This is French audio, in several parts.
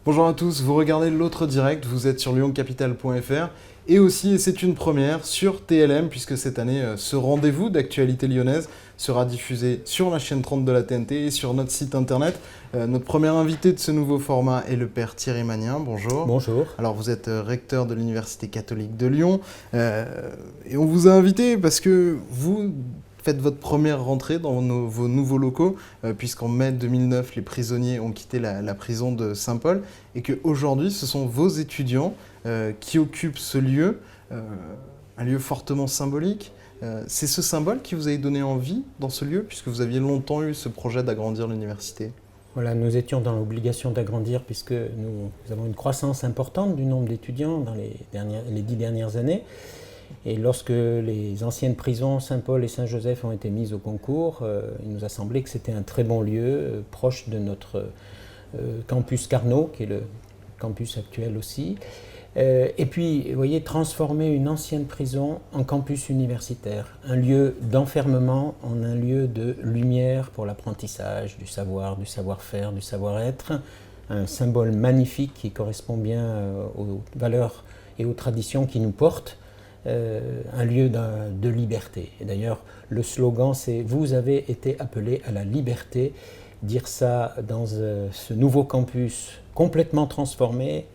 Bonjour à tous, vous regardez l'autre direct, vous êtes sur lyoncapital.fr et aussi, et c'est une première, sur TLM, puisque cette année, ce rendez-vous d'actualité lyonnaise sera diffusé sur la chaîne 30 de la TNT et sur notre site internet. Notre premier invité de ce nouveau format est le père Thierry Magnin. Bonjour. Bonjour. Alors vous êtes recteur de l'Université catholique de Lyon et on vous a invité parce que vous faites votre première rentrée dans vos nouveaux locaux, puisqu'en mai 2009, les prisonniers ont quitté la prison de Saint-Paul et qu'aujourd'hui, ce sont vos étudiants qui occupent ce lieu, un lieu fortement symbolique. C'est ce symbole qui vous a donné envie dans ce lieu, puisque vous aviez longtemps eu ce projet d'agrandir l'université. Voilà, nous étions dans l'obligation d'agrandir puisque nous avons une croissance importante du nombre d'étudiants dans les 10 dernières années. Et lorsque les anciennes prisons Saint-Paul et Saint-Joseph ont été mises au concours, il nous a semblé que c'était un très bon lieu, proche de notre campus Carnot, qui est le campus actuel aussi. Et puis, vous voyez, transformer une ancienne prison en campus universitaire, un lieu d'enfermement en un lieu de lumière pour l'apprentissage du savoir, du savoir-faire, du savoir-être, un symbole magnifique qui correspond bien aux valeurs et aux traditions qui nous portent. Un lieu de liberté. Et d'ailleurs, le slogan, c'est « Vous avez été appelés à la liberté ». Dire ça dans ce nouveau campus complètement transformé,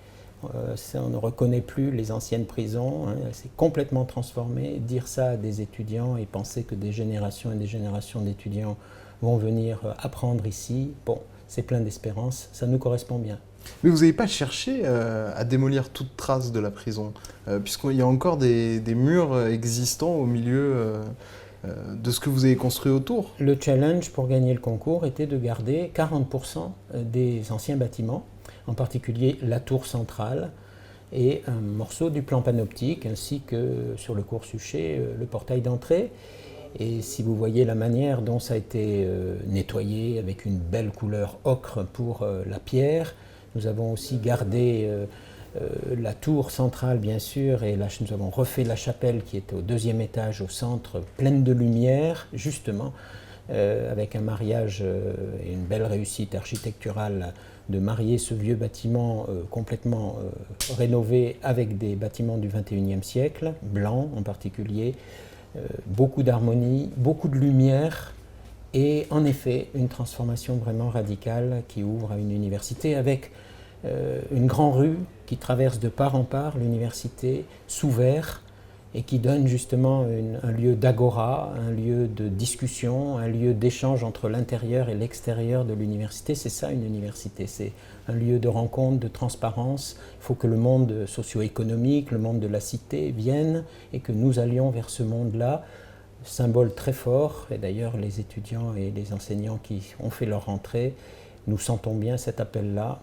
on ne reconnaît plus les anciennes prisons, hein, c'est complètement transformé. Dire ça à des étudiants et penser que des générations et des générations d'étudiants vont venir apprendre ici, bon, c'est plein d'espérance, ça nous correspond bien. Mais vous n'avez pas cherché à démolir toute trace de la prison, puisqu'il y a encore des murs existants au milieu de ce que vous avez construit autour. Le challenge pour gagner le concours était de garder 40% des anciens bâtiments, en particulier la tour centrale et un morceau du plan panoptique, ainsi que sur le cours Suchet, le portail d'entrée. Et si vous voyez la manière dont ça a été nettoyé avec une belle couleur ocre pour la pierre, nous avons aussi gardé la tour centrale, bien sûr, et là, nous avons refait la chapelle qui était au deuxième étage, au centre, pleine de lumière, justement, avec un mariage et une belle réussite architecturale de marier ce vieux bâtiment complètement rénové avec des bâtiments du XXIe siècle, blancs en particulier, beaucoup d'harmonie, beaucoup de lumière, et en effet, une transformation vraiment radicale qui ouvre à une université avec une grande rue qui traverse de part en part l'université sous verre et qui donne justement un lieu d'agora, un lieu de discussion, un lieu d'échange entre l'intérieur et l'extérieur de l'université. C'est ça une université, c'est un lieu de rencontre, de transparence. Il faut que le monde socio-économique, le monde de la cité vienne et que nous allions vers ce monde-là. Symbole très fort, et d'ailleurs les étudiants et les enseignants qui ont fait leur rentrée, nous sentons bien cet appel-là.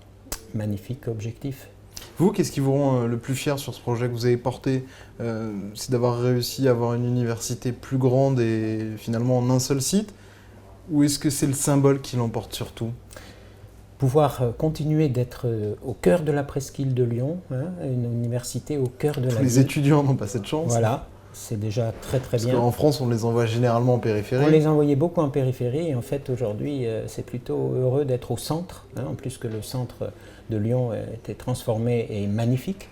Magnifique objectif. Vous, qu'est-ce qui vous rend le plus fier sur ce projet que vous avez porté? C'est d'avoir réussi à avoir une université plus grande et finalement en un seul site? Ou est-ce que c'est le symbole qui l'emporte surtout? Pouvoir continuer d'être au cœur de la presqu'île de Lyon, hein, une université au cœur de la ville. Les étudiants n'ont pas cette chance. Voilà, c'est déjà très très bien. Parce qu'en France, on les envoie généralement en périphérie. On les envoyait beaucoup en périphérie et en fait aujourd'hui c'est plutôt heureux d'être au centre, hein, en plus que le centre de Lyon était transformé et magnifique.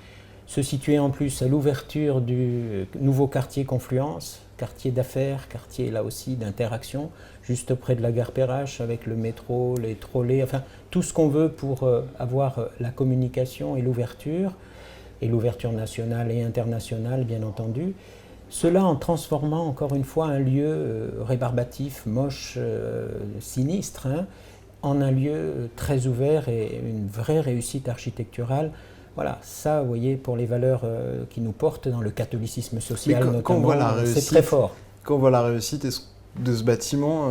Se situer en plus à l'ouverture du nouveau quartier Confluence, quartier d'affaires, quartier là aussi d'interaction, juste près de la gare Perrache avec le métro, les trolleys, enfin tout ce qu'on veut pour avoir la communication et l'ouverture nationale et internationale bien entendu. Cela en transformant encore une fois un lieu rébarbatif, moche, sinistre, hein, en un lieu très ouvert et une vraie réussite architecturale. Voilà, ça, vous voyez, pour les valeurs qui nous portent dans le catholicisme social notamment, c'est très fort. Quand on voit la réussite de ce bâtiment,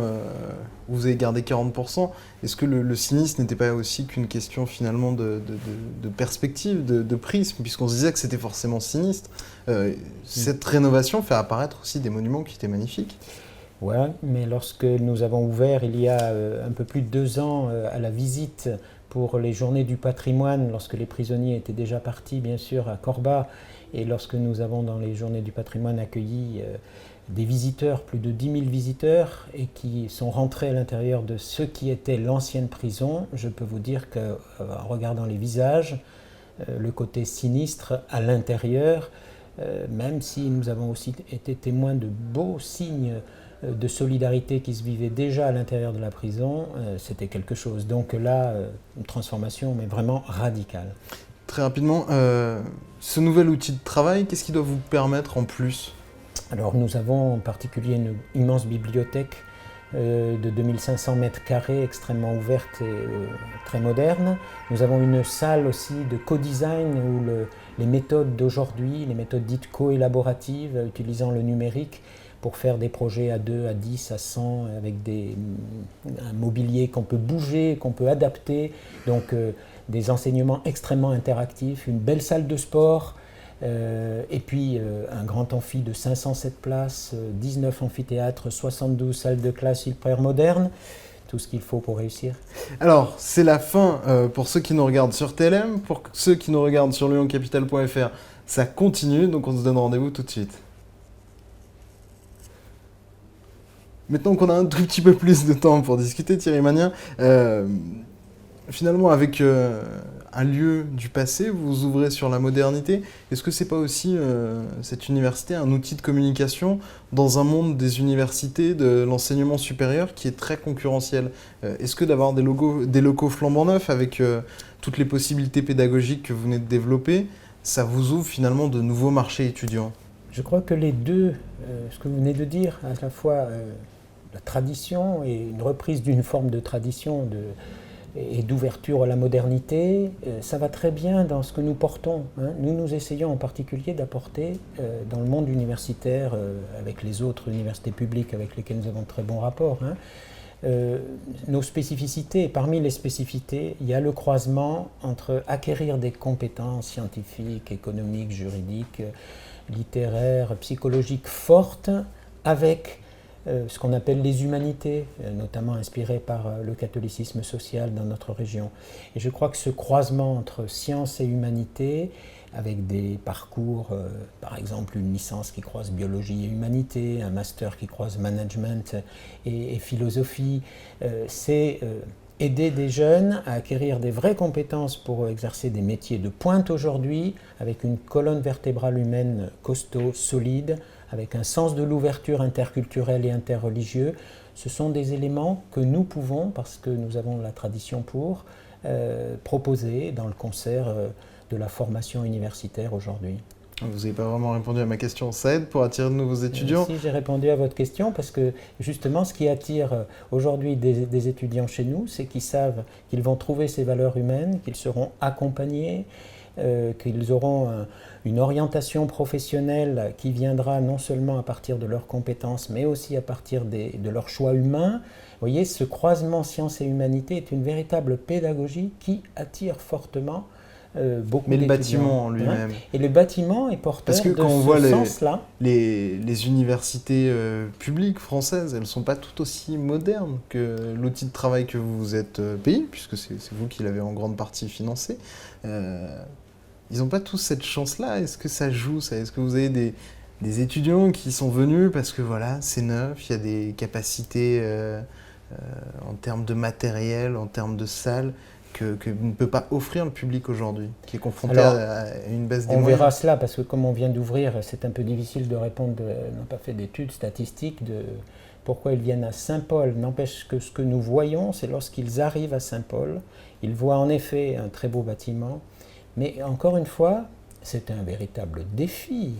vous avez gardé 40%, est-ce que le sinistre n'était pas aussi qu'une question finalement de perspective, de prisme, puisqu'on se disait que c'était forcément sinistre? Cette rénovation fait apparaître aussi des monuments qui étaient magnifiques. Oui, mais lorsque nous avons ouvert il y a un peu plus de 2 ans à la visite pour les journées du patrimoine, lorsque les prisonniers étaient déjà partis bien sûr à Corba, et lorsque nous avons dans les journées du patrimoine accueilli des visiteurs, plus de 10 000 visiteurs, et qui sont rentrés à l'intérieur de ce qui était l'ancienne prison, je peux vous dire qu'en regardant les visages, le côté sinistre à l'intérieur, même si nous avons aussi été témoins de beaux signes de solidarité qui se vivaient déjà à l'intérieur de la prison, c'était quelque chose. Donc là, une transformation, mais vraiment radicale. Très rapidement, ce nouvel outil de travail, qu'est-ce qui doit vous permettre en plus ? Alors nous avons en particulier une immense bibliothèque de 2500 mètres carrés, extrêmement ouverte et très moderne. Nous avons une salle aussi de co-design où les méthodes d'aujourd'hui, les méthodes dites co-élaboratives, utilisant le numérique pour faire des projets à 2, à 10, à 100, avec un mobilier qu'on peut bouger, qu'on peut adapter, donc des enseignements extrêmement interactifs, une belle salle de sport, et puis un grand amphi de 507 places, 19 amphithéâtres, 72 salles de classe hyper modernes, tout ce qu'il faut pour réussir. Alors, c'est la fin pour ceux qui nous regardent sur TLM, pour ceux qui nous regardent sur lyoncapital.fr, ça continue, donc on se donne rendez-vous tout de suite. Maintenant qu'on a un tout petit peu plus de temps pour discuter, Thierry Magnin, finalement avec un lieu du passé, vous ouvrez sur la modernité. Est-ce que c'est pas aussi cette université un outil de communication dans un monde des universités, de l'enseignement supérieur qui est très concurrentiel ? Est-ce que d'avoir des locaux flambant neufs avec toutes les possibilités pédagogiques que vous venez de développer, ça vous ouvre finalement de nouveaux marchés étudiants ? Je crois que les deux, ce que vous venez de dire, à la fois la tradition et une reprise d'une forme de tradition et d'ouverture à la modernité, ça va très bien dans ce que nous portons. Nous essayons en particulier d'apporter dans le monde universitaire, avec les autres universités publiques avec lesquelles nous avons de très bons rapports, nos spécificités. Et parmi les spécificités, il y a le croisement entre acquérir des compétences scientifiques, économiques, juridiques, littéraires, psychologiques fortes avec ce qu'on appelle les humanités, notamment inspirées par le catholicisme social dans notre région. Et je crois que ce croisement entre sciences et humanité, avec des parcours, par exemple une licence qui croise biologie et humanité, un master qui croise management et philosophie, c'est aider des jeunes à acquérir des vraies compétences pour exercer des métiers de pointe aujourd'hui, avec une colonne vertébrale humaine costaud, solide, avec un sens de l'ouverture interculturelle et interreligieux. Ce sont des éléments que nous pouvons, parce que nous avons la tradition pour, proposer dans le concert de la formation universitaire aujourd'hui. Vous n'avez pas vraiment répondu à ma question. Ça aide pour attirer de nouveaux étudiants ? Si, j'ai répondu à votre question parce que justement ce qui attire aujourd'hui des étudiants chez nous, c'est qu'ils savent qu'ils vont trouver ces valeurs humaines, qu'ils seront accompagnés, qu'ils auront une orientation professionnelle qui viendra non seulement à partir de leurs compétences, mais aussi à partir de leurs choix humains. Vous voyez, ce croisement sciences et humanité est une véritable pédagogie qui attire fortement beaucoup d'étudiants. Mais le bâtiment en lui-même. Et le bâtiment est porteur Parce que de quand on ce voit sens-là. les universités publiques françaises, elles ne sont pas tout aussi modernes que l'outil de travail que vous vous êtes payé, puisque c'est vous qui l'avez en grande partie financé. Ils n'ont pas tous cette chance-là. Est-ce que ça joue, ça ? Est-ce que vous avez des étudiants qui sont venus parce que voilà, c'est neuf, il y a des capacités en termes de matériel, en termes de salles, que ne peut pas offrir le public aujourd'hui, qui est confronté à une baisse des moyens. On verra cela, parce que comme on vient d'ouvrir, c'est un peu difficile de répondre, on n'a pas fait d'études statistiques de pourquoi ils viennent à Saint-Paul. N'empêche que ce que nous voyons, c'est lorsqu'ils arrivent à Saint-Paul, ils voient en effet un très beau bâtiment, mais encore une fois, c'est un véritable défi.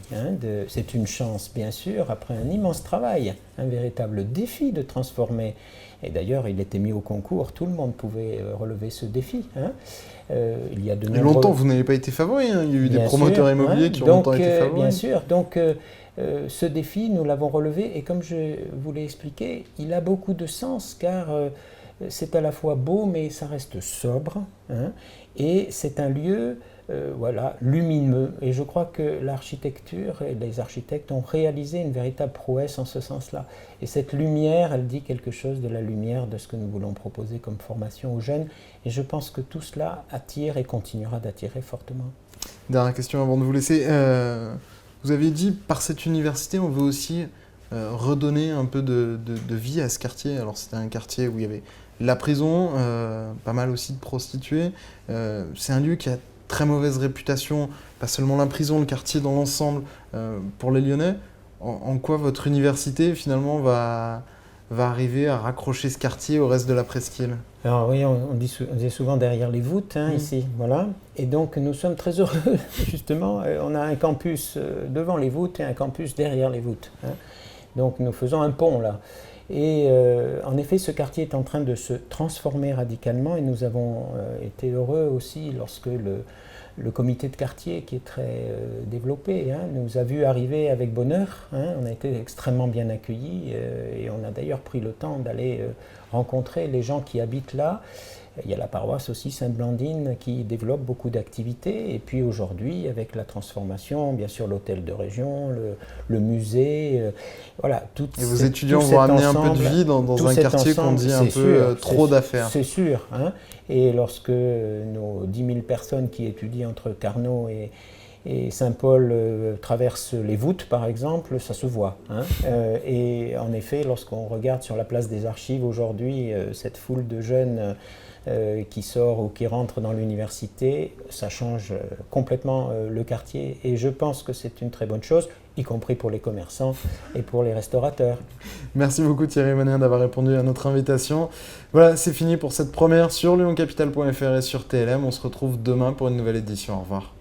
C'est une chance, bien sûr, après un immense travail, un véritable défi de transformer. Et d'ailleurs, il était mis au concours, tout le monde pouvait relever ce défi. Il y a de nombreux... Longtemps, vous n'avez pas été favori. Il y a eu des promoteurs immobiliers qui ont longtemps été favoris. Bien sûr. Donc, ce défi, nous l'avons relevé. Et comme je vous l'ai expliqué, il a beaucoup de sens, car c'est à la fois beau, mais ça reste sobre. Et c'est un lieu... lumineux. Et je crois que l'architecture et les architectes ont réalisé une véritable prouesse en ce sens-là. Et cette lumière, elle dit quelque chose de la lumière de ce que nous voulons proposer comme formation aux jeunes. Et je pense que tout cela attire et continuera d'attirer fortement. Dernière question avant de vous laisser. Vous aviez dit, par cette université, on veut aussi redonner un peu de vie à ce quartier. Alors c'était un quartier où il y avait la prison, pas mal aussi de prostituées. C'est un lieu qui a très mauvaise réputation, pas seulement la prison, le quartier dans l'ensemble pour les Lyonnais. En quoi votre université finalement va arriver à raccrocher ce quartier au reste de la presqu'île? Alors oui, on dit souvent derrière les voûtes ici, voilà. Et donc nous sommes très heureux, justement. On a un campus devant les voûtes et un campus derrière les voûtes. Donc nous faisons un pont là. Et en effet, ce quartier est en train de se transformer radicalement et nous avons été heureux aussi lorsque le comité de quartier, qui est très développé, nous a vu arriver avec bonheur. On a été extrêmement bien accueillis et on a d'ailleurs pris le temps d'aller rencontrer les gens qui habitent là. Il y a la paroisse aussi Sainte-Blandine qui développe beaucoup d'activités. Et puis aujourd'hui, avec la transformation, bien sûr l'hôtel de région, le musée, voilà. Et vos étudiants vont amener un peu de vie dans un quartier qu'on dit un peu trop d'affaires. C'est sûr. Et lorsque nos 10 000 personnes qui étudient entre Carnot et Saint-Paul traversent les voûtes, par exemple, ça se voit. Et en effet, lorsqu'on regarde sur la place des Archives aujourd'hui, cette foule de jeunes qui sort ou qui rentre dans l'université, ça change complètement le quartier. Et je pense que c'est une très bonne chose, y compris pour les commerçants et pour les restaurateurs. Merci beaucoup Thierry Manin d'avoir répondu à notre invitation. Voilà, c'est fini pour cette première sur lyoncapital.fr et sur TLM. On se retrouve demain pour une nouvelle édition. Au revoir.